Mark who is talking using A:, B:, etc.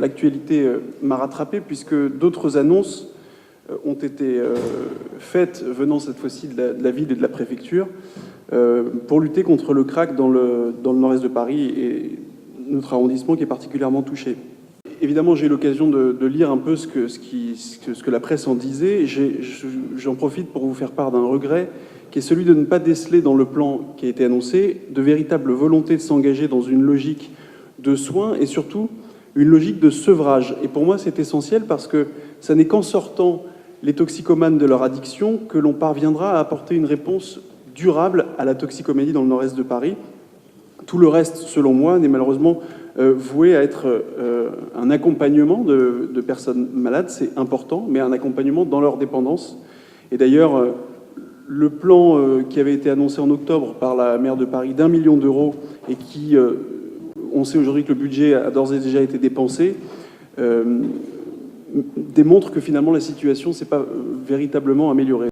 A: l'actualité m'a rattrapé puisque d'autres annonces ont été faites, venant cette fois-ci de la ville et de la préfecture, pour lutter contre le crack dans le nord-est de Paris et notre arrondissement qui est particulièrement touché. Évidemment, j'ai eu l'occasion de lire un peu ce que la presse en disait. J'en profite pour vous faire part d'un regret, qui est celui de ne pas déceler dans le plan qui a été annoncé de véritable volonté de s'engager dans une logique de soins et surtout une logique de sevrage. Et pour moi, c'est essentiel parce que ça n'est qu'en sortant les toxicomanes de leur addiction que l'on parviendra à apporter une réponse durable à la toxicomanie dans le nord-est de Paris. Tout le reste, selon moi, n'est malheureusement voué à être un accompagnement de personnes malades, c'est important, mais un accompagnement dans leur dépendance. Et d'ailleurs, le plan qui avait été annoncé en octobre par la maire de Paris d'1 million d'euros et qui, on sait aujourd'hui que le budget a d'ores et déjà été dépensé, démontre que finalement la situation ne s'est pas véritablement améliorée.